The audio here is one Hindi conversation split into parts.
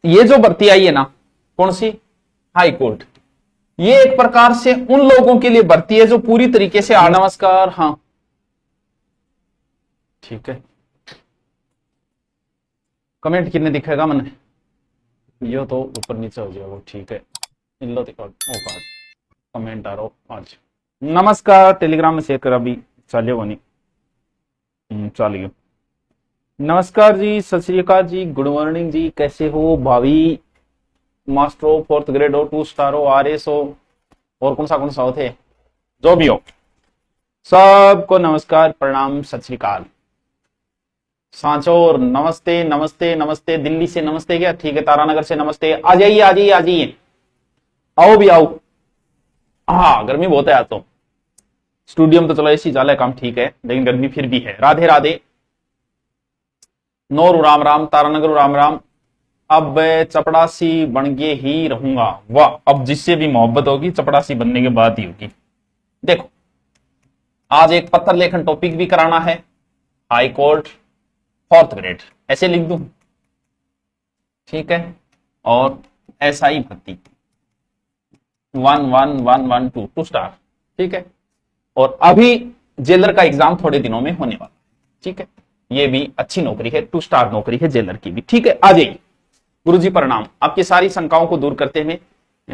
ये जो भर्ती आई है ना, कौन सी, हाई कोर्ट, ये एक प्रकार से उन लोगों के लिए भर्ती है जो पूरी तरीके से नमस्कार, हाँ ठीक है। कमेंट कितने दिखेगा मैंने, ये तो ऊपर नीचे हो जाएगा, ठीक है। इन लो कमेंट आ रहा हो आज। नमस्कार, टेलीग्राम में शेयर कर, अभी चलिए वो नहीं चलिए। नमस्कार जी, सत श्री अकाल जी, गुड मॉर्निंग जी, कैसे हो भाभी, मास्टर हो, 4th ग्रेड हो, 2 स्टार हो, RS हो, और कौन सा हो थे, जो भी हो, सबको नमस्कार, प्रणाम, सत श्री अकाल, सांचौर नमस्ते नमस्ते नमस्ते, दिल्ली से नमस्ते क्या, ठीक है, तारानगर से नमस्ते, आ जाइए आ जाइए आ जाइए, आओ भी आओ। हाँ गर्मी बहुत है आज तो, स्टूडियो में तो चलो ऐसी जाला काम ठीक है, लेकिन गर्मी फिर भी है। राधे राधे, नौरू राम राम, तारानगर राम राम। अब चपड़ासी बन के ही रहूंगा, वाह, अब जिससे भी मोहब्बत होगी चपड़ासी बनने के बाद ही होगी। देखो आज एक पत्र लेखन टॉपिक भी कराना है, हाई कोर्ट 4th ग्रेड, ऐसे लिख दूं, ठीक है, और SI भर्ती 11112 2 स्टार, ठीक है, और अभी जेलर का एग्जाम थोड़े दिनों में होने वाला है, ठीक है, ये भी अच्छी नौकरी है, 2 स्टार नौकरी है जेलर की भी, ठीक है। आ जाइए गुरुजी प्रणाम, आपकी सारी शंकाओं को दूर करते हुए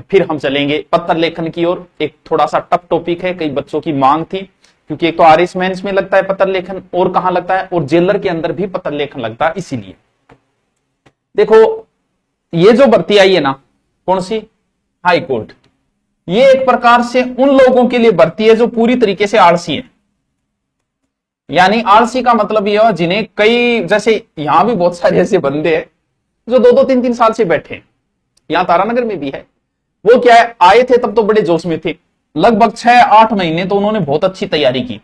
फिर हम चलेंगे पत्र लेखन की ओर। एक थोड़ा सा टफ टॉपिक है, कई बच्चों की मांग थी, क्योंकि एक तो RS मेंस में लगता है पत्र लेखन, और कहां लगता है, और जेलर के अंदर भी पत्र लेखन लगता है। इसीलिए देखो ये जो भर्ती आई है ना, कौन सी, हाई कोर्ट, ये एक प्रकार से उन लोगों के लिए भर्ती है जो पूरी तरीके से आलसी है। यानी आलसी का मतलब यह जिन्हें कई, जैसे यहां भी बहुत सारे ऐसे बंदे हैं जो 2-2 3-3 साल से बैठे हैं, यहां तारानगर में भी है। वो क्या है, आए थे तब तो बड़े जोश में थे, लगभग 6-8 महीने तो उन्होंने बहुत अच्छी तैयारी की,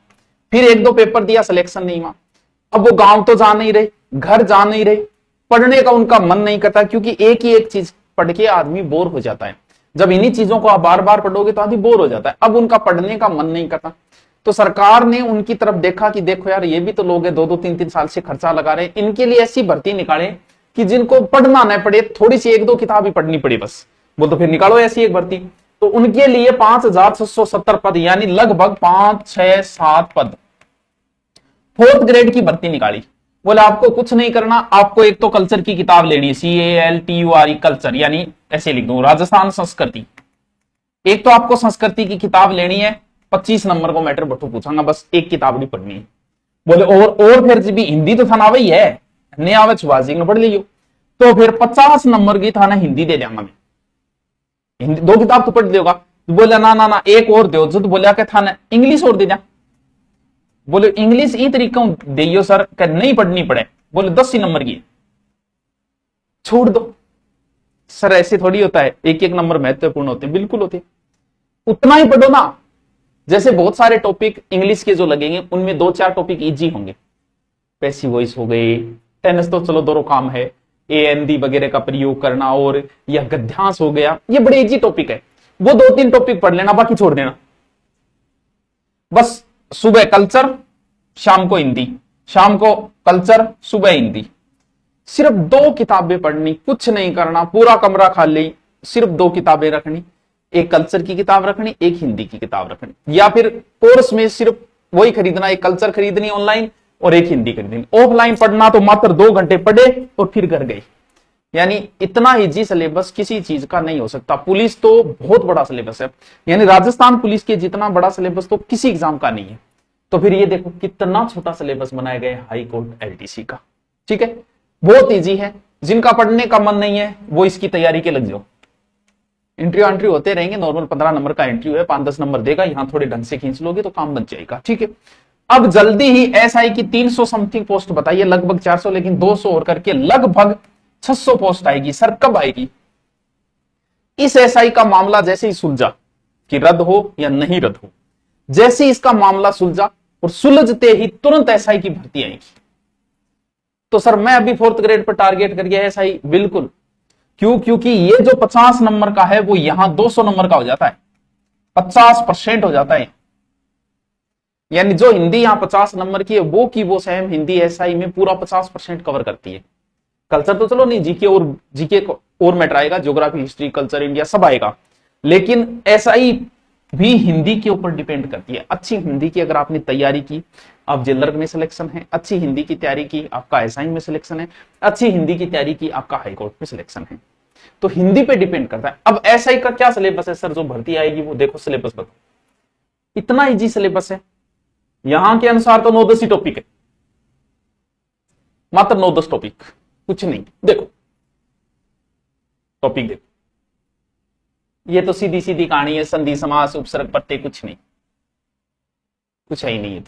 फिर 1-2 पेपर दिया, सिलेक्शन नहीं हुआ। अब वो गांव तो जा नहीं रहे, घर जा नहीं रहे, पढ़ने का उनका मन नहीं करता, क्योंकि एक ही एक चीज पढ़ के आदमी बोर हो जाता है। जब इन्हीं चीजों को आप बार बार पढ़ोगे तो आदमी बोर हो जाता है। अब उनका पढ़ने का मन नहीं करता, तो सरकार ने उनकी तरफ देखा कि देखो यार, ये भी तो लोग हैं 2-2 3-3 साल से खर्चा लगा रहे हैं, इनके लिए ऐसी भर्ती निकाले कि जिनको पढ़ना न पड़े, थोड़ी सी 1-2 किताब ही पढ़नी पड़े बस, बोल तो फिर निकालो ऐसी एक भर्ती। तो उनके लिए 5670 पद, यानी लगभग 5-6-7 पद, 4th ग्रेड की भर्ती निकाली। बोले आपको कुछ नहीं करना, आपको एक तो कल्चर की किताब लेनी है, CALTURE कल्चर, यानी ऐसे लिख दो राजस्थान संस्कृति। एक तो आपको संस्कृति की किताब लेनी है, 25 नंबर को मैटर बट्टू पूछांगा, बस एक किताब नहीं पढ़नी है। बोले और फिर भी हिंदी तो थाना वही है, नहीं आवे छुबाजी पढ़ लियो, तो फिर 50 नंबर की थाना हिंदी दे देंगे, मैं हिंदी 2 किताब तो पढ़ देगा। तो बोले ना ना ना, एक और दो, जो तो बोलिया के थाना इंग्लिश और दे दिया। बोले इंग्लिश ई तरीका दियो सर, क्या नहीं पढ़नी पड़े, बोले 10 ही नंबर की छोड़ दो सर, ऐसे थोड़ी होता है, एक एक नंबर महत्वपूर्ण होते हैं, बिल्कुल होते हैं, उतना ही पढ़ो ना। जैसे बहुत सारे टॉपिक इंग्लिश के जो लगेंगे, उनमें 2-4 टॉपिक इजी होंगे, पैसिव वॉइस हो गई, टेनिस तो चलो दोनों काम है, AND वगैरह का प्रयोग करना, और यह गद्यांश हो गया, ये बड़े इजी टॉपिक है, वो 2-3 टॉपिक पढ़ लेना, बाकी छोड़ देना। बस सुबह कल्चर, शाम को हिंदी, शाम को कल्चर, सुबह हिंदी, सिर्फ 2 किताबें पढ़नी, कुछ नहीं करना, पूरा कमरा खाली, सिर्फ 2 किताबें रखनी, एक कल्चर की किताब रखनी, एक हिंदी की किताब रखनी, या फिर कोर्स में सिर्फ वही खरीदना, एक कल्चर खरीदनी ऑनलाइन और एक हिंदी खरीदनी। ऑफलाइन पढ़ना तो मात्र 2 घंटे पढ़े और फिर घर गए। यानी इतना इजी सिलेबस किसी चीज का नहीं हो सकता। पुलिस तो बहुत बड़ा सिलेबस है, यानी राजस्थान पुलिस के जितना बड़ा सिलेबस तो किसी एग्जाम का नहीं है। तो फिर ये देखो कितना छोटा सिलेबस बनाया गया है हाई कोर्ट LTC का, ठीक है, बहुत इजी है। जिनका पढ़ने का मन नहीं है वो इसकी तैयारी के लग जाओ, इंट्री होते रहेंगे, नॉर्मल 15 नंबर का इंटरव्यू है, 5-10 नंबर देगा, यहां थोड़े ढंग से खींच लोगे तो काम बन जाएगा, ठीक है। अब जल्दी ही SI की 300 समथिंग पोस्ट बताइए, लगभग 400, लेकिन 200 और करके लगभग 600 पोस्ट आएगी। सर कब आएगी? इस SI का मामला जैसे ही सुलझा कि रद्द हो या नहीं रद्द हो, जैसे इसका मामला सुलझा और सुलझते ही तुरंत SI की भर्ती आएगी। तो सर मैं अभी 4th ग्रेड पर टारगेट करके SI, बिल्कुल, क्यों? क्योंकि ये जो 50 नंबर का है वो यहां 200 नंबर का हो जाता है, 50% हो जाता है। यानी जो हिंदी यहां 50 नंबर की है, वो की वो सेम हिंदी SI में पूरा 50% कवर करती है। कल्चर तो चलो नहीं, जीके और मैटर आएगा, ज्योग्राफी, हिस्ट्री, कल्चर, इंडिया सब आएगा, लेकिन एसआई भी हिंदी के ऊपर डिपेंड करती है। अच्छी हिंदी की अगर आपने तैयारी की, आप जेलर में सिलेक्शन है, अच्छी हिंदी की तैयारी की आपका एसआई में सिलेक्शन है, अच्छी हिंदी की तैयारी की आपका हाईकोर्ट में सिलेक्शन है। तो हिंदी पे डिपेंड करता है। अब एसआई का क्या सिलेबस है सर, जो भर्ती आएगी वो देखो सिलेबस बताओ, इतना इजी सिलेबस है। यहां के अनुसार तो 9-10 ही टॉपिक है, मात्र 9-10 टॉपिक, कुछ नहीं। देखो टॉपिक देखो, ये तो सीधी सीधी कहानी है, संधि समास उपसर्ग प्रत्यय, कुछ नहीं, कुछ है ही नहीं।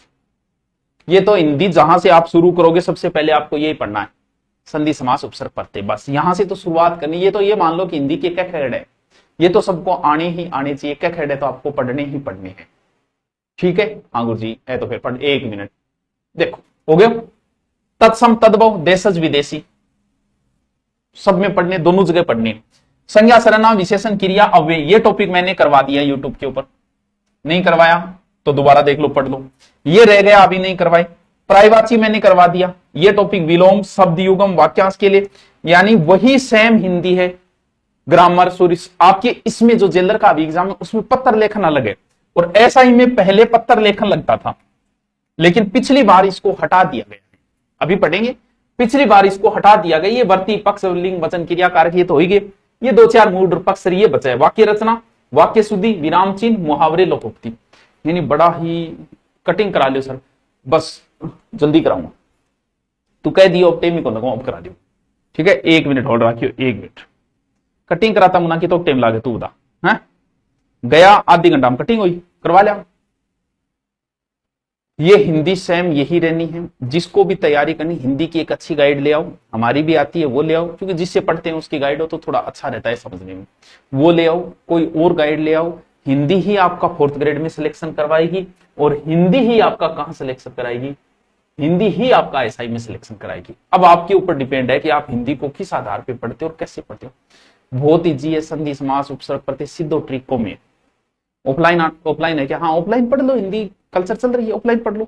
ये तो हिंदी जहां से आप शुरू करोगे सबसे पहले आपको यही पढ़ना है, संधि समास उपसर्ग प्रत्यय, बस यहां से तो शुरुआत करनी। ये तो ये मान लो कि हिंदी के क्या खेड़ है, ये तो सबको आने ही आने चाहिए, क्या खेड़ है तो आपको पढ़ने ही पढ़ने हैं, ठीक है। हाँ गुरु जी है तो फिर पढ़, 1 मिनट देखो हो गया। तत्सम तद्भव देशज विदेशी सब में पढ़ने, दोनों जगह पढ़ने। संज्ञा सर्वनाम विशेषण क्रिया अव्यय, ये टॉपिक मैंने करवा दिया यूट्यूब के ऊपर, नहीं करवाया तो दोबारा देख लो पढ़ लो, ये रह गया अभी नहीं करवाई। प्रायवाची मैंने करवा दिया, ये टॉपिक विलोम शब्द युगम वाक्यांश के लिए, यानी वही सेम हिंदी है, ग्रामर सूरी आपके इसमें जो जेलर का अभी एग्जाम है उसमें पत्र लेखन अलग है, और ऐसा ही में पहले पत्र लेखन लगता था, लेकिन पिछली बार इसको हटा दिया गया, अभी पढ़ेंगे, पिछली बार इसको हटा दिया गया। ये वर्ती पक्ष लिंग वचन क्रिया कारक ये तो हो ही गए, ये 2-4 मूड पक्ष ये बचा है, वाक्य रचना, वाक्य शुद्धि, विराम चिन्ह, मुहावरे, लोकोक्ति, यानी बड़ा ही कटिंग करा लियो सर, बस जल्दी कराऊंगा, तू कह दियो अब टाइम को लगाऊं, अब करा दियो, ठीक है। 1 मिनट होल्ड रखियो, 1 मिनट कटिंग कराता मुना की तो टाइम लागे, तू बता है, गया आधी घंटा में कटिंग हुई, करवा लिया। ये हिंदी सेम यही रहनी है, जिसको भी तैयारी करनी हिंदी की एक अच्छी गाइड ले आओ, हमारी भी आती है वो ले आओ, क्योंकि जिससे पढ़ते हैं उसकी गाइड हो तो थोड़ा अच्छा रहता है समझने में, वो ले आओ, कोई और गाइड ले आओ। हिंदी ही आपका 4th ग्रेड में सिलेक्शन करवाएगी, और हिंदी ही आपका कहां सिलेक्शन कराएगी, हिंदी ही आपका एसआई में सिलेक्शन कराएगी। अब आपके ऊपर डिपेंड है कि आप हिंदी को किस आधार पर पढ़ते हो और कैसे पढ़ते हो। बहुत ईजी है, संधि समास उपसर्ग प्रत्यय सीधो ट्रिकों में। ऑफलाइन है क्या, हाँ ऑफलाइन पढ़ लो, हिंदी कल्चर चल रही है, ऑफलाइन पढ़ लो,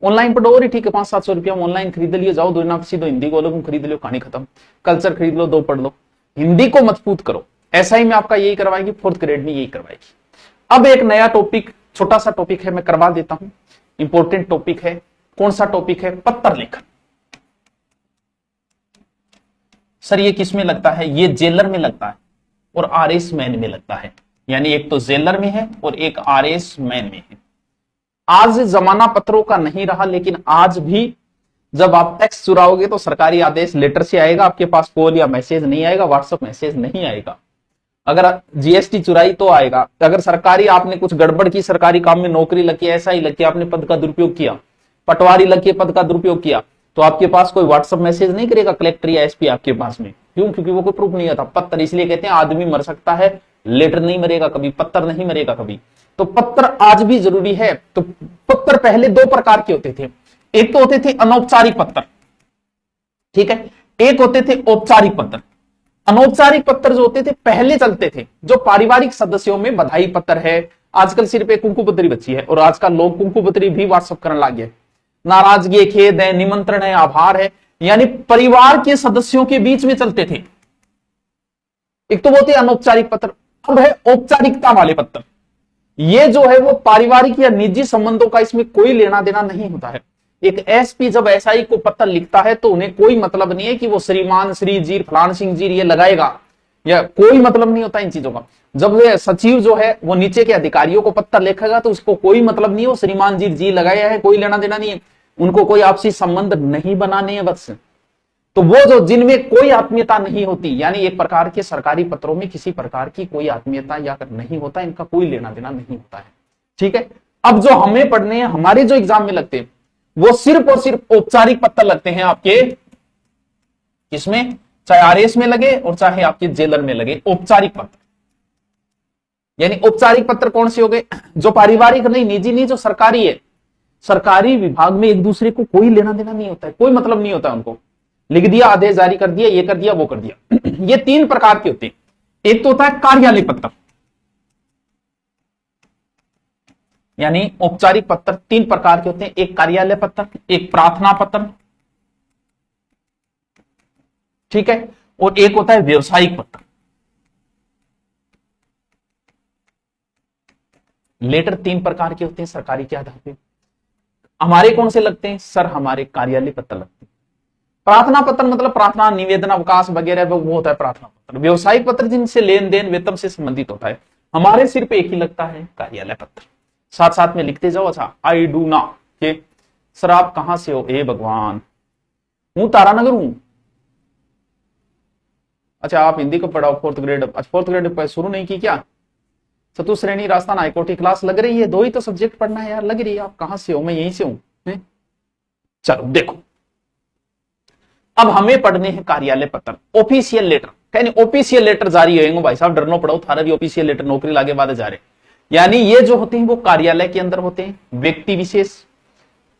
ऑनलाइन पढ़ो और ठीक है, 500-700 रुपया ऑनलाइन खरीद लियो, जाओ 2 दिन सीधो हिंदी को लोग खरीद लियो, कहानी खत्म। कल्चर खरीद लो, 2 पढ़ लो, हिंदी को मजबूत करो। एसआई में आपका यही करवाएगी, 4th ग्रेड में यही करवाएगी। अब एक नया टॉपिक, छोटा सा टॉपिक है, मैं करवा देता हूं, इंपॉर्टेंट टॉपिक है। कौन सा टॉपिक है, पत्र लेखन। सर ये किस में लगता है, ये जेलर में लगता है और आरएस मैन में लगता है, यानी एक तो जेलर में है और एक आरएस मैन में है। आज जमाना पत्रों का नहीं रहा, लेकिन आज भी जब आप टैक्स चुराओगे तो सरकारी आदेश लेटर से आएगा, आपके पास कॉल या मैसेज नहीं आएगा, व्हाट्सएप मैसेज नहीं आएगा। अगर जीएसटी चुराई तो आएगा, अगर सरकारी आपने कुछ गड़बड़ की, सरकारी काम में नौकरी लगी, ऐसा ही लगी, आपने पद का दुरुपयोग किया, पटवारी लगे पद का दुरुपयोग किया, तो आपके पास कोई व्हाट्सएप मैसेज नहीं करेगा कलेक्टर या एसपी आपके पास में, क्यों, क्योंकि वो कोई प्रूफ नहीं आता। पत्र इसलिए कहते हैं आदमी मर सकता है, लेटर नहीं मरेगा कभी, पत्र नहीं मरेगा कभी। तो पत्र आज भी जरूरी है। तो पत्र पहले 2 प्रकार के होते थे, एक तो होते थे अनौपचारिक पत्र, ठीक है, एक होते थे औपचारिक पत्र। अनौपचारिक पत्र जो होते थे पहले चलते थे, जो पारिवारिक सदस्यों में बधाई पत्र है, आजकल सिर्फ एक कुंकू पत्री बची है, और आजकल लोग कुंकू पत्री भी व्हाट्सएप करने लग गए। नाराजगी, खेद है, निमंत्रण है, आभार है, यानी परिवार के सदस्यों के बीच में चलते थे। एक तो वो थे अनौपचारिक पत्र। अब है औपचारिकता वाले पत्र, ये जो है वो पारिवारिक या निजी संबंधों का इसमें कोई लेना देना नहीं होता है। एक एसपी जब एसआई को पत्र लिखता है तो उन्हें कोई मतलब नहीं है कि वो श्रीमान श्री जी फलान सिंह जी ये लगाएगा, या कोई मतलब नहीं होता इन चीजों का। जब वे सचिव जो है वो नीचे के अधिकारियों को पत्र लिखेगा तो उसको कोई मतलब नहीं है वो श्रीमान जी लगाया है, कोई लेना देना नहीं है, उनको कोई आपसी संबंध नहीं बनाने हैं बस। तो वो जो जिनमें कोई आत्मीयता नहीं होती, यानी एक प्रकार के सरकारी पत्रों में किसी प्रकार की कोई आत्मीयता या नहीं होता, इनका कोई लेना देना नहीं होता है, ठीक है। अब जो हमें पढ़ने हैं, हमारे जो एग्जाम में लगते हैं, वो सिर्फ और सिर्फ औपचारिक पत्र लगते हैं आपके, इसमें चाहे आरएस में लगे और चाहे आपके जेलर में लगे, औपचारिक पत्र। यानी औपचारिक पत्र कौन से हो गए, जो पारिवारिक नहीं, निजी नहीं, जो सरकारी है। सरकारी विभाग में एक दूसरे को कोई लेना देना नहीं होता है, कोई मतलब नहीं होता है उनको, लिख दिया, आदेश जारी कर दिया, ये कर दिया, वो कर दिया। ये 3 प्रकार के होते हैं। एक तो होता है कार्यालय पत्र, यानी औपचारिक पत्र 3 प्रकार के होते हैं, एक कार्यालय पत्र, एक प्रार्थना पत्र, ठीक है। और एक होता है व्यवसायिक पत्र। लेटर 3 प्रकार के होते हैं सरकारी के आधार पे। हमारे कौन से लगते हैं सर? हमारे कार्यालय पत्र लगते हैं। प्रार्थना पत्र मतलब प्रार्थना, निवेदन, अवकाश वगैरह वो होता है प्रार्थना पत्र। व्यवसायिक पत्र जिनसे लेन देन वेतन से संबंधित होता है। हमारे सिर पे एक ही लगता है कार्यालय पत्र। साथ साथ में लिखते जाओ। अच्छा, आई डू ना के सर आप कहां से हो? ए भगवान, हूं तारानगर हूं। अच्छा, आप हिंदी कब पढ़ाओ? 4th grade. अच्छा, 4th ग्रेड शुरू नहीं की क्या? चतुश्रेणी राजस्थान हाईकोर्ट की क्लास लग रही है। 2 ही तो सब्जेक्ट पढ़ना है यार। लग रही है। आप कहां से हो? मैं यहीं से हूं। चलो देखो, अब हमें पढ़ने हैं कार्यालय पत्र, ऑफिशियल लेटर। कहने ऑफिशियल लेटर जारी होंगे भाई साहब, डरनो पड़ो थारा भी ऑफिशियल लेटर नौकरी लागे बाद जा रहे। यानी ये जो होते हैं वो कार्यालय के अंदर होते हैं, व्यक्ति विशेष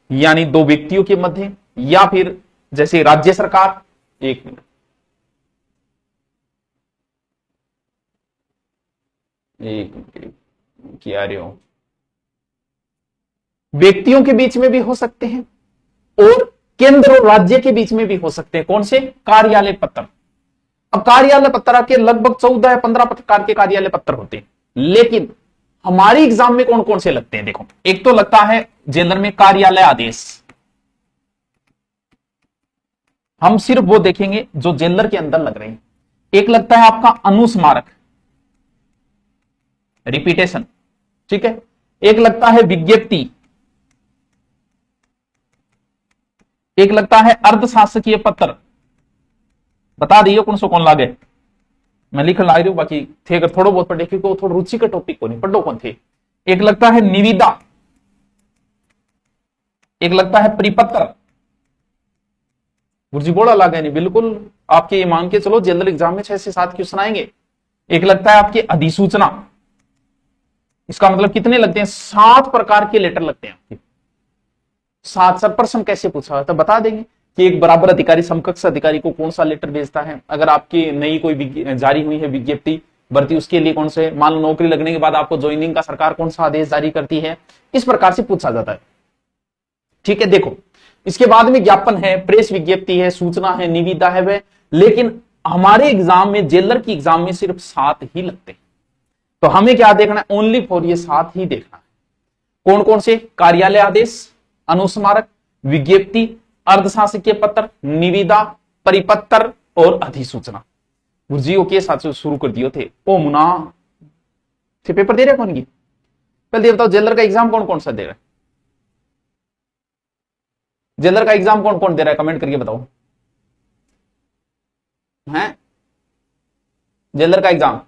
यानी 2 व्यक्तियों के मध्य, या फिर जैसे राज्य सरकार। एक मिनट, क्या रहे हो? व्यक्तियों के बीच में भी हो सकते हैं और केंद्र और राज्य के बीच में भी हो सकते हैं। कौन से? कार्यालय पत्र। अब कार्यालय पत्र के लगभग 14 या 15 प्रकार के कार्यालय पत्र होते हैं, लेकिन हमारी एग्जाम में कौन कौन से लगते हैं? देखो, एक तो लगता है जेलर में कार्यालय आदेश। हम सिर्फ वो देखेंगे जो जेलर के अंदर लग रहे हैं। एक लगता है आपका अनुस्मारक, रिपीटेशन, ठीक है। एक लगता है विज्ञप्ति। एक लगता है अर्धशासकीय पत्र। बता दियो कौन सो कौन लागे। मैं लिख ला रही हूं, बाकी थे अगर थोड़ा बहुत पढ़े क्योंकि वो थोड़ा रुचि का टॉपिक को नहीं पढ़ो कौन थे। एक लगता है निविदा। एक लगता है परिपत्र। गुरुजी बोला लागे नहीं, बिल्कुल आपके ये मान के चलो जनरल एग्जाम में 6 से 7 क्वेश्चन आएंगे। एक लगता है आपकी अधिसूचना। इसका मतलब कितने लगते हैं? 7 प्रकार के लेटर लगते हैं आपके। 7 सर प्रश्न कैसे पूछा तो बता देंगे कि एक बराबर अधिकारी समकक्ष अधिकारी को कौन सा लेटर भेजता है। अगर आपकी नई कोई जारी हुई है विज्ञप्ति भर्ती, उसके लिए कौन से, मान लो नौकरी लगने के बाद आपको ज्वाइनिंग का सरकार कौन सा आदेश जारी करती है, इस प्रकार से पूछा जाता है। ठीक है, देखो इसके बाद में ज्ञापन है, प्रेस विज्ञप्ति है, सूचना है, निविदा है वह। लेकिन हमारे एग्जाम में, जेलर की एग्जाम में सिर्फ 7 ही लगते हैं। तो हमें क्या देखना है? ओनली फॉर ये 7 ही देखना है। कौन कौन से? कार्यालय आदेश, अनुस्मारक, विज्ञप्ति, अर्धशासकीय पत्र, निविदा, परिपत्र और अधिसूचना। गुरुजी के साथ शुरू कर दिए थे। ओ मुना थे पेपर दे रहे कौन की? पहले बताओ जेलर का एग्जाम कौन कौन सा दे रहा है? जेलर का एग्जाम कौन कौन दे रहा है? कमेंट करके बताओ। हैं जेलर का एग्जाम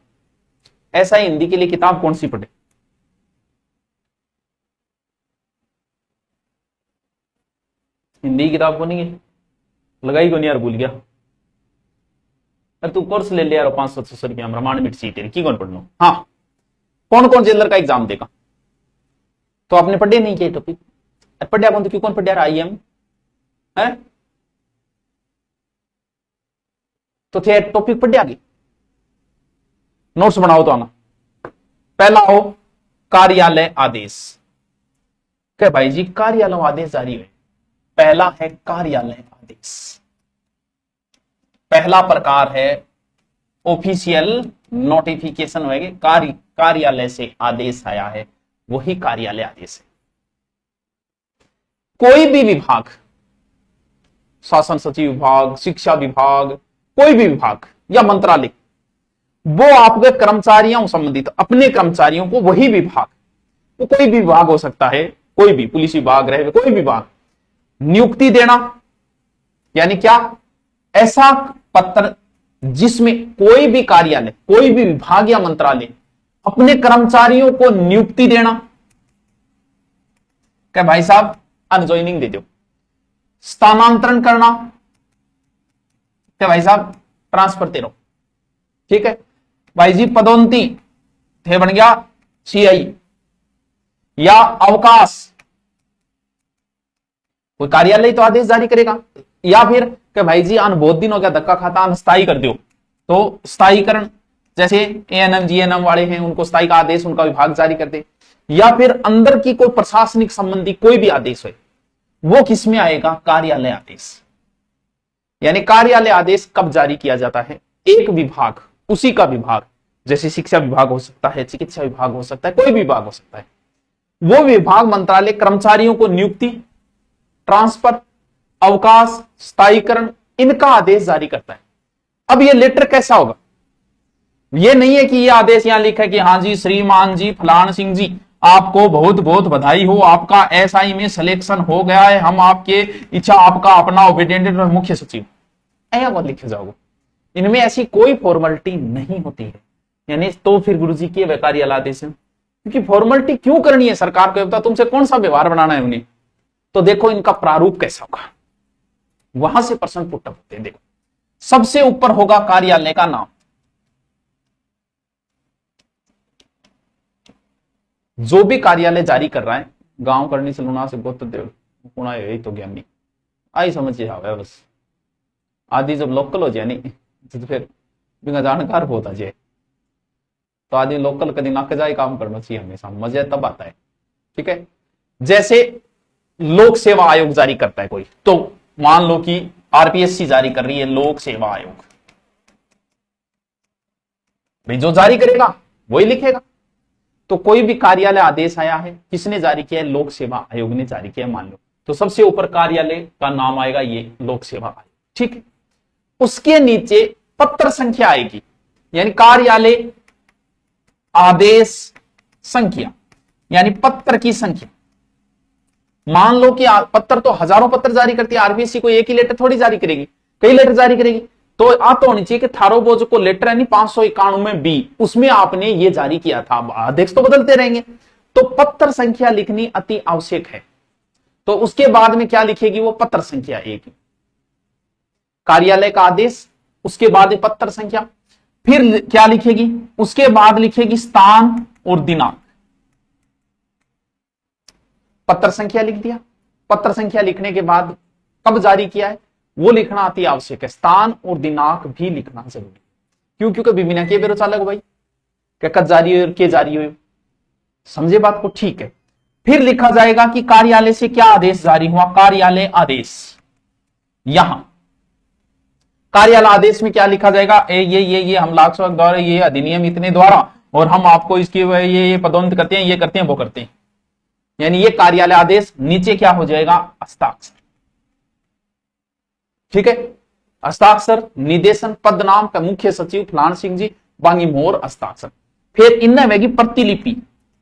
ऐसा ही। हिंदी के लिए किताब कौन सी पढ़े? हिंदी की किताब को नहीं है, लगाई को नहीं यार, भूल गया। अरे तू कोर्स ले लिया 500-600 रुपया ब्रह्मांड मिट सी तेरी की कौन पढ़ लो। हाँ, कौन कौन जेलर का एग्जाम देगा? तो आपने पढ़े नहीं किया टॉपिक? पढ़िया कौन? तो क्यों कौन पढ़िया? IM है तो थे टॉपिक पढ़िया की नोट्स बनाओ तो आना। पहला हो कार्यालय आदेश। क्या भाई जी कार्यालय आदेश जारी हुए? पहला है कार्यालय आदेश। पहला प्रकार है ऑफिशियल नोटिफिकेशन होएगी, कार्यालय से आदेश आया है, वही कार्यालय आदेश है। कोई भी विभाग, शासन सचिव विभाग, शिक्षा विभाग, कोई भी विभाग या मंत्रालय, वो आपके कर्मचारियों संबंधित अपने कर्मचारियों को वही विभाग, वो कोई भी विभाग हो सकता है, कोई भी पुलिस विभाग रहे, कोई विभाग, नियुक्ति देना। यानी क्या? ऐसा पत्र जिसमें कोई भी कार्यालय, कोई भी विभाग या मंत्रालय अपने कर्मचारियों को नियुक्ति देना। क्या भाई साहब अनजॉइनिंग दे दो। स्थानांतरण करना। क्या भाई साहब ट्रांसफर दे रहो। ठीक है भाई जी, पदोन्नति थे बन गया CI या अवकाश, कोई कार्यालय तो आदेश जारी करेगा। या फिर कि भाई जी अन बहुत दिन हो गया धक्का खाता, अनस्थायी कर दो, तो स्थायीकरण, जैसे ANM GNM वाले हैं उनको स्थायी का आदेश उनका विभाग जारी कर दे। या फिर अंदर की कोई प्रशासनिक संबंधी कोई भी आदेश है, वो किस में आएगा? कार्यालय आदेश। यानी कार्यालय आदेश कब जारी किया जाता है? एक विभाग, उसी का विभाग, जैसे शिक्षा विभाग हो सकता है, चिकित्सा विभाग हो सकता है, कोई भी विभाग हो सकता है, वो विभाग मंत्रालय कर्मचारियों को नियुक्ति, ट्रांसफर, अवकाश, स्थायीकरण, इनका आदेश जारी करता है। अब ये लेटर कैसा होगा? ये नहीं है कि ये आदेश यहां लिखा है कि हाँ जी श्रीमान जी फलान सिंह जी आपको बहुत बहुत बधाई हो, आपका एसआई में सिलेक्शन हो गया है, हम आपके इच्छा आपका अपना ओबीडिएंट मुख्य सचिव, ऐसा मत लिखे जाओगे। इनमें ऐसी कोई फॉर्मेलिटी नहीं होती है। यानी तो फिर गुरुजी के कार्यालय आदेश है, क्योंकि फॉर्मेलिटी क्यों करनी है सरकार को? बता तुमसे कौन सा व्यवहार बनाना है उन्हें? तो देखो इनका प्रारूप कैसा होगा, वहां से प्रश्न पुट अप होते हैं। देखो सबसे ऊपर होगा कार्यालय का नाम, जो भी कार्यालय जारी कर रहा है, गांव करनी से लुना से गोत्र देव पुणा यही तो ज्ञानी आई समझ आवे बस। आदि जब लोकल हो जाए नहीं तो फिर बिना जानकार होता जाए, तो आदि लोकल कभी ना जाए काम करना चाहिए हमेशा, मजे तब आता है। ठीक है, जैसे लोक सेवा आयोग जारी करता है कोई, तो मान लो कि आरपीएससी जारी कर रही है लोक सेवा आयोग, भाई जो जारी करेगा वही लिखेगा। तो कोई भी कार्यालय आदेश आया है, किसने जारी किया है? लोक सेवा आयोग ने जारी किया है मान लो, तो सबसे ऊपर कार्यालय का नाम आएगा ये लोक सेवा आयोग। ठीक है, उसके नीचे पत्र संख्या आएगी, यानी कार्यालय आदेश संख्या, यानी पत्र की संख्या। मान लो कि पत्र तो हजारों पत्र जारी करती है, आरबीएससी को एक ही लेटर थोड़ी जारी करेगी, कई लेटर जारी करेगी। तो आप तो होनी चाहिए कि थारो वो जो लेटर है नहीं 591B, उसमें आपने ये जारी किया था, अध्यक्ष तो बदलते रहेंगे, तो पत्र संख्या लिखनी अति आवश्यक है। तो उसके बाद में क्या लिखेगी वो? पत्र संख्या एक, कार्यालय का आदेश, उसके बाद पत्र संख्या, फिर क्या लिखेगी? उसके बाद लिखेगी स्थान और दिनांक। पत्र संख्या लिख दिया, पत्र संख्या लिखने के बाद कब जारी किया है वो लिखना अति आवश्यक है, स्थान और दिनांक भी लिखना जरूरी। क्यों? क्योंकि बिना के बेरो चालक भाई क्या कब जारी हो के जारी हो, समझे बात को? ठीक है, फिर लिखा जाएगा कि कार्यालय से क्या आदेश जारी हुआ, कार्यालय आदेश। यहां कार्यालय आदेश में क्या लिखा जाएगा? ये हम लाख द्वारा ये अधिनियम इतने द्वारा और हम आपको इसकी ये पदोन्नत करते हैं, ये करते हैं, वो करते हैं, यानी ये कार्यालय आदेश। नीचे क्या हो जाएगा? हस्ताक्षर। ठीक है, हस्ताक्षर, निदेशन, पद नाम का मुख्य सचिव फलान सिंह जी, बांगी मोहर, हस्ताक्षर। फिर इनमें होगी प्रतिलिपि,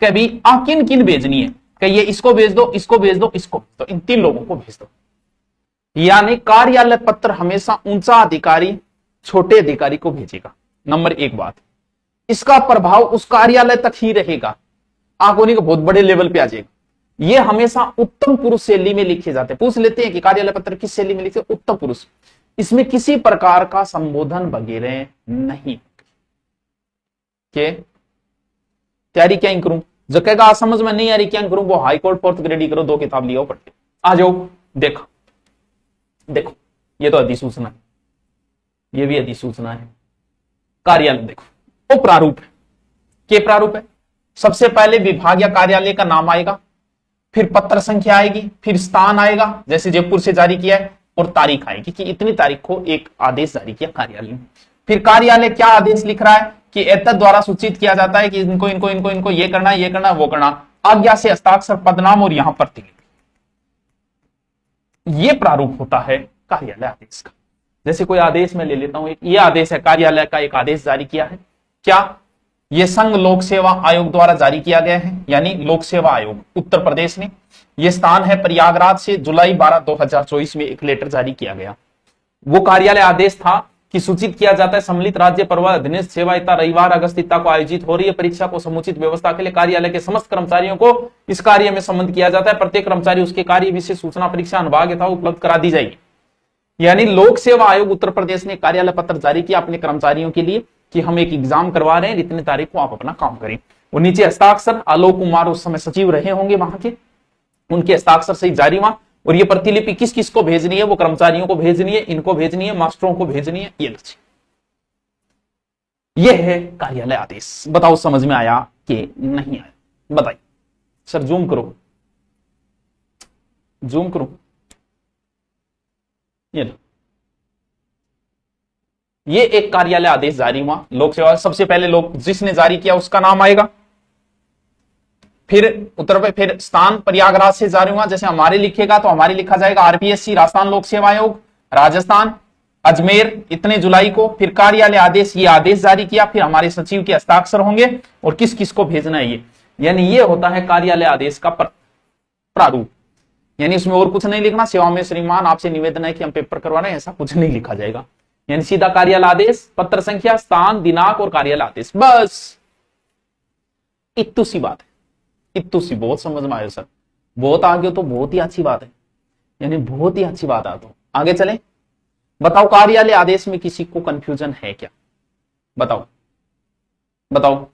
कभी किन किन भेजनी है, कि ये इसको भेज दो, इसको भेज दो, इसको, तो इन 3 लोगों को भेज दो। यानी कार्यालय पत्र हमेशा ऊंचा अधिकारी छोटे अधिकारी को भेजेगा। नंबर 1 बात, इसका प्रभाव उस कार्यालय तक ही रहेगा, आंकोनी को बहुत बड़े लेवल पे आ जाएगा। ये हमेशा उत्तम पुरुष शैली में लिखे जाते हैं। पूछ लेते हैं कि कार्यालय पत्र किस शैली में लिखे? उत्तम पुरुष। इसमें किसी प्रकार का संबोधन वगैरह नहीं के तैयारी क्या करूं, जो कहेगा समझ में नहीं आ रही क्या करूं, वो हाई कोर्ट 4th ग्रेड ही करो, 2 किताब लिया पढ़ते आ जाओ। देखो देखो ये तो अधिसूचना है, ये भी अधिसूचना है। कार्यालय देखो वो प्रारूप है, के प्रारूप है। सबसे पहले विभाग या कार्यालय का नाम आएगा, फिर पत्र संख्या आएगी, फिर स्थान आएगा जैसे जयपुर से जारी किया है, और तारीख आएगी कि इतनी तारीख को एक आदेश जारी किया कार्यालय ने। फिर कार्यालय क्या आदेश लिख रहा है कि एतद द्वारा सूचित किया जाता है कि इनको इनको इनको इनको ये करना है, ये करना है, वो करना। आज्ञा से हस्ताक्षर, पदनाम और यहां प्रतिलिपि। ये प्रारूप होता है कार्यालय आदेश का। जैसे कोई आदेश में ले लेता हूं, ये आदेश है, कार्यालय का एक आदेश जारी किया है, क्या? ये संघ लोक सेवा आयोग द्वारा जारी किया गया है, यानी लोक सेवा आयोग उत्तर प्रदेश ने। ये स्थान है प्रयागराज से, जुलाई 12, 2024 में एक लेटर जारी किया गया। वो कार्यालय आदेश था कि सूचित किया जाता है सम्मिलित राज्य पर्व अधीनस्थ सेवा इतना रविवार अगस्त इतना को आयोजित हो रही है परीक्षा को समुचित व्यवस्था के लिए कार्यालय के समस्त कर्मचारियों को इस कार्य में संबंध किया जाता है। प्रत्येक कर्मचारी उसके कार्य विशेष सूचना परीक्षा अनुभाग यथा उपलब्ध करा दी जाएगी। यानी लोक सेवा आयोग उत्तर प्रदेश ने कार्यालय पत्र जारी किया अपने कर्मचारियों के लिए कि हम एक एग्जाम करवा रहे हैं, इतनी तारीख को आप अपना काम करें। और नीचे हस्ताक्षर, आलोक कुमार उस समय सचिव रहे होंगे वहां के, उनके हस्ताक्षर से जारी हुआ। और ये प्रतिलिपि किस किस को भेजनी है? वो कर्मचारियों को भेजनी है, इनको भेजनी है, मास्टरों को भेजनी है। ये लक्ष्य, ये है कार्यालय आदेश। बताओ समझ में आया कि नहीं आया? बताइए सर, जूम करो, जूम करो। ये ये एक कार्यालय आदेश जारी हुआ लोक सेवा, सबसे पहले लोग जिसने जारी किया उसका नाम आएगा। फिर उत्तर प्रदेश, फिर स्थान प्रयागराज से जारी हुआ, जैसे हमारे लिखेगा तो हमारे लिखा जाएगा आरपीएससी राजस्थान लोक सेवा आयोग राजस्थान अजमेर इतने जुलाई को। फिर कार्यालय आदेश, ये आदेश जारी किया, फिर हमारे सचिव के हस्ताक्षर होंगे और किस किस को भेजना है ये, यानी ये होता है कार्यालय आदेश का प्रारूप। यानी इसमें और कुछ नहीं लिखना, सेवा में श्रीमान आपसे निवेदन है कि हम पेपर करवा रहे हैं, ऐसा कुछ नहीं लिखा जाएगा। यानी सीधा कार्यालय आदेश, पत्र संख्या, स्थान, दिनांक और कार्यालय आदेश, बस इतनी सी बात है। इतनी सी, बहुत समझ में आयो सर, बहुत आगे तो बहुत ही अच्छी बात है, यानी बहुत ही अच्छी बात है। तो आगे चले, बताओ कार्यालय आदेश में किसी को कंफ्यूजन है क्या? बताओ बताओ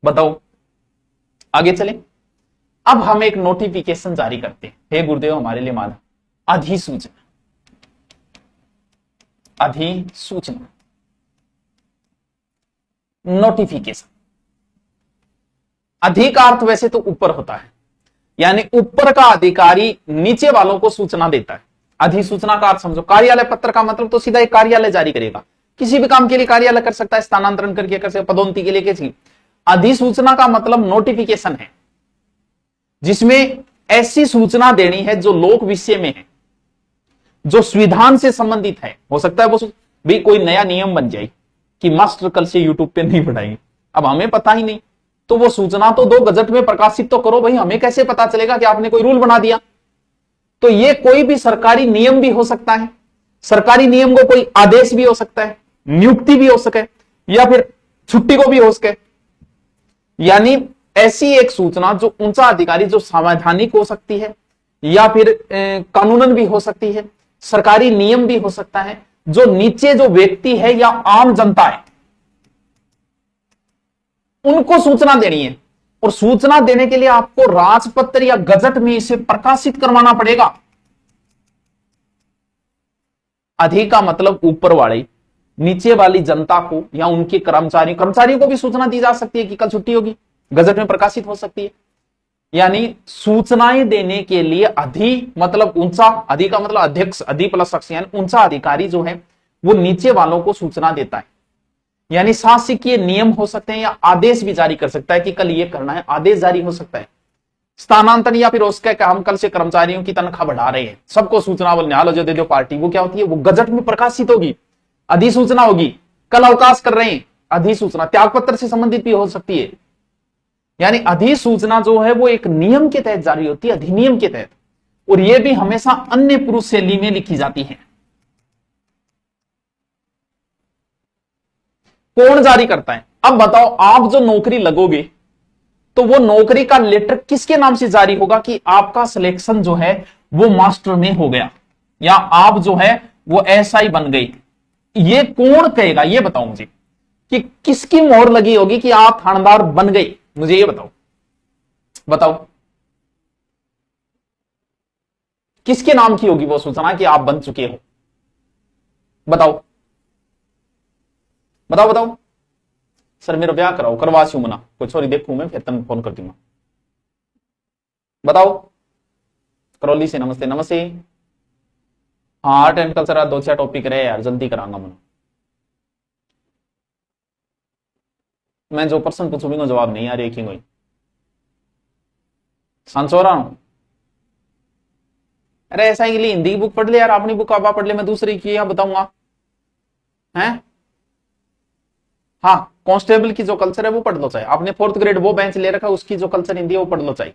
बताओ। आगे चले, अब हम एक नोटिफिकेशन जारी करते हैं। हे गुरुदेव हमारे लिए माना अधिसूचना, अधिसूचना नोटिफिकेशन। अधिकार तो वैसे तो ऊपर होता है, यानी ऊपर का अधिकारी नीचे वालों को सूचना देता है। अधिसूचना का अर्थ समझो, कार्यालय पत्र का मतलब तो सीधा एक कार्यालय जारी करेगा, किसी भी काम के लिए कार्यालय कर सकता है, स्थानांतरण करके कर सकता है, पदोन्नति के लिए कैसी। अधिसूचना का मतलब नोटिफिकेशन है, जिसमें ऐसी सूचना देनी है जो लोक विषय में है, जो संविधान से संबंधित है। हो सकता है वो भी कोई नया नियम बन जाए कि मास्टर कल से यूट्यूब पे नहीं पढ़ाएंगे, अब हमें पता ही नहीं, तो वो सूचना तो दो, गजट में प्रकाशित तो करो भाई, हमें कैसे पता चलेगा कि आपने कोई रूल बना दिया। तो ये कोई भी सरकारी नियम भी हो सकता है, सरकारी नियम को कोई आदेश भी हो सकता है, नियुक्ति भी हो सके, या फिर छुट्टी को भी हो सके। यानी ऐसी एक सूचना जो ऊंचा अधिकारी, जो संवैधानिक हो सकती है या फिर कानूनन भी हो सकती है, सरकारी नियम भी हो सकता है, जो नीचे जो व्यक्ति है या आम जनता है उनको सूचना देनी है। और सूचना देने के लिए आपको राजपत्र या गजट में इसे प्रकाशित करवाना पड़ेगा। अधिक का मतलब ऊपर वाले, नीचे वाली जनता को या उनके कर्मचारियों को भी सूचना दी जा सकती है कि कल छुट्टी होगी, गजट में प्रकाशित हो सकती है। यानी सूचनाएं देने के लिए अधि मतलब ऊंचा, अधि का मतलब अध्यक्ष, अधि प्लस शख्स, यानी ऊंचा अधिकारी जो है वो नीचे वालों को सूचना देता है। यानी शासकीय नियम हो सकते हैं या आदेश भी जारी कर सकता है कि कल ये करना है, आदेश जारी हो सकता है। स्थानांतरण या फिर उसका काम, कल से कर्मचारियों की तनख्वाह बढ़ा रहे हैं, सबको सूचना निहाल जो दे दो पार्टी, वो क्या होती है, वो गजट में प्रकाशित होगी, अधिसूचना होगी। कल अवकाश कर रहे हैं, अधिसूचना। त्यागपत्र से संबंधित भी हो सकती है। यानी अधिसूचना जो है वो एक नियम के तहत जारी होती है, अधिनियम के तहत, और ये भी हमेशा अन्य पुरुष शैली में लिखी जाती है। कौन जारी करता है? अब बताओ, आप जो नौकरी लगोगे तो वो नौकरी का लेटर किसके नाम से जारी होगा कि आपका सिलेक्शन जो है वो मास्टर में हो गया, या आप जो है वो एसआई बन गई? ये कौन कहेगा? ये बताओ मुझे कि किसकी मोहर लगी होगी कि आप थानेदार बन गई? मुझे ये बताओ, बताओ किसके नाम की होगी वो सूचना कि आप बन चुके हो? बताओ बताओ बताओ। सर मेरा ब्याह कराओ, करवासी मना कोई छोरी देखू मैं, फिर तुम फोन कर दूंगा। बताओ। करौली से नमस्ते। नमस्ते। हाँ, आर्ट एंड कल्चर 2-4 टॉपिक रहे यार, जल्दी करांगा मना। मैं जो प्रश्न पूछूंगा जवाब नहीं यार, एक ही कोई सांसोरा। अरे ऐसा के लिए हिंदी की बुक पढ़ ले यार, अपनी बुक अब पढ़ ले, मैं दूसरी की यहाँ बताऊंगा हैं। हाँ, कांस्टेबल की जो कल्चर है वो पढ़ लो, चाहे आपने 4th ग्रेड वो बेंच ले रखा, उसकी जो कल्चर हिंदी है वो पढ़ लो चाहे।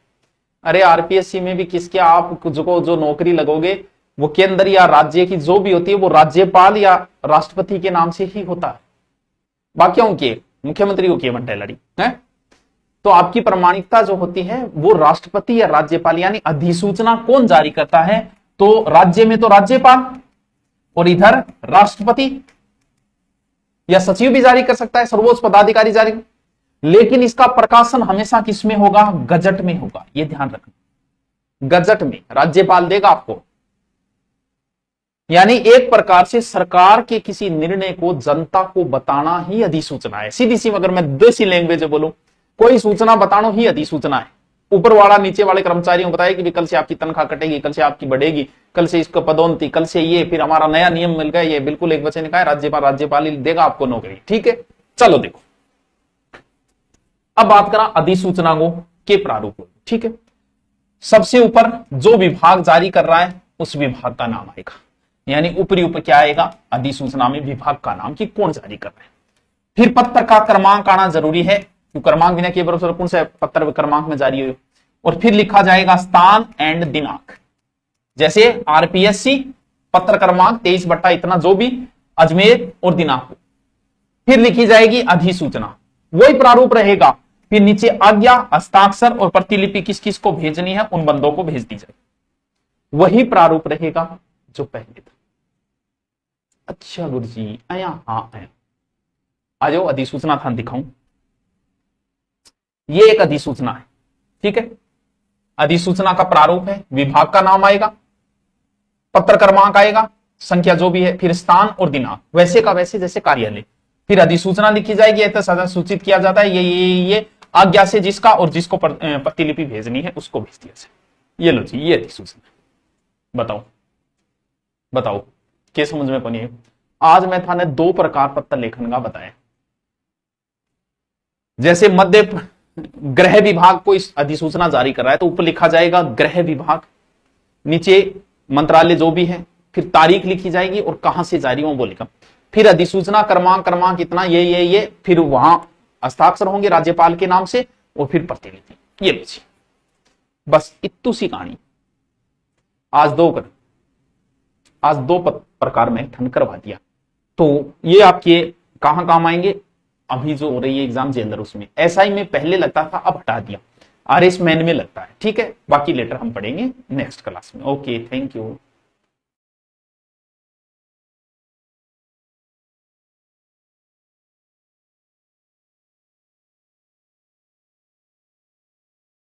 अरे आरपीएससी में भी किसके आप जो नौकरी लगोगे वो केंद्र या राज्य की जो भी होती है वो राज्यपाल या राष्ट्रपति के नाम से ही होता है। बाकियों के मुख्यमंत्री को किए मंडे लड़ी है, तो आपकी प्रामाणिकता जो होती है वो राष्ट्रपति या राज्यपाल, यानी अधिसूचना कौन जारी करता है? तो राज्य में तो राज्यपाल, और इधर राष्ट्रपति या सचिव भी जारी कर सकता है, सर्वोच्च पदाधिकारी जारी। लेकिन इसका प्रकाशन हमेशा किसमें होगा? गजट में होगा, यह ध्यान रखना। गजट में राज्यपाल देगा आपको। यानी एक प्रकार से सरकार के किसी निर्णय को जनता को बताना ही अधिसूचना है। सीधी सी अगर मैं देसी लैंग्वेज में बोलूं, कोई सूचना बताना ही अधिसूचना है। ऊपर वाला नीचे वाले कर्मचारियों को बताया कि भी कल से आपकी तनख्वाह कटेगी, कल से आपकी बढ़ेगी, कल से इसको पदोन्नति, कल से ये, फिर हमारा नया नियम मिल गया, ये बिल्कुल एक बच्चे ने कहा राज्यपाल ही देगा आपको नौकरी। ठीक है, चलो देखो अब बात करा अधिसूचनाओं के प्रारूप। ठीक है, सबसे ऊपर जो विभाग जारी कर रहा है उस विभाग का नाम आएगा, यानी ऊपरी ऊपर क्या आएगा, अधिसूचना में विभाग का नाम कि कौन जारी कर रहा है। फिर पत्र का क्रमांक आना जरूरी है, तो क्रमांक बिना किए भरोसे कौन सा पत्र क्रमांक में जारी हो। और फिर लिखा जाएगा स्थान एंड दिनांक, जैसे आरपीएससी पत्र क्रमांक 23 इतना जो भी अजमेर और दिनांक। फिर लिखी जाएगी अधिसूचना, वही प्रारूप रहेगा। फिर नीचे आज्ञा, हस्ताक्षर और प्रतिलिपि किस किस को भेजनी है उन बंदों को भेज दी जाए, वही प्रारूप रहेगा जो पहले था। अच्छा गुरु जी आया, हाँ आया, आ जाओ अधिसूचना था दिखाऊं। ये एक अधिसूचना है। ठीक है, अधिसूचना का प्रारूप है, विभाग का नाम आएगा, पत्र क्रमांक आएगा, संख्या जो भी है, फिर स्थान और दिनांक वैसे का वैसे जैसे कार्यालय। फिर अधिसूचना लिखी जाएगी, ऐसा सदा सूचित किया जाता है ये आज्ञा से जिसका और जिसको प्रतिलिपि भेजनी है उसको भेज दिया जाए। ये लो जी, ये अधिसूचना। बताओ क्या समझ में पड़ी है। आज मैं थाने 2 प्रकार पत्र लेखन का बताया। जैसे मध्य गृह विभाग को इस अधिसूचना जारी कर रहा है तो ऊपर लिखा जाएगा गृह विभाग, नीचे मंत्रालय जो भी है, फिर तारीख लिखी जाएगी और कहां से जारी हो वो लिखा, फिर अधिसूचना क्रमांक इतना ये, फिर वहां हस्ताक्षर होंगे राज्यपाल के नाम से और फिर प्रतिलिपि। ये बची बस इतनी सी कहानी। आज दो प्रकार में ठन करवा दिया, तो ये आपके कहां काम आएंगे। अभी जो हो रही है एग्जाम जेलर, उसमें एसआई में पहले लगता था, अब हटा दिया, आरएस मैन में लगता है। ठीक है, बाकी लेटर हम पढ़ेंगे नेक्स्ट क्लास में। Okay, thank you.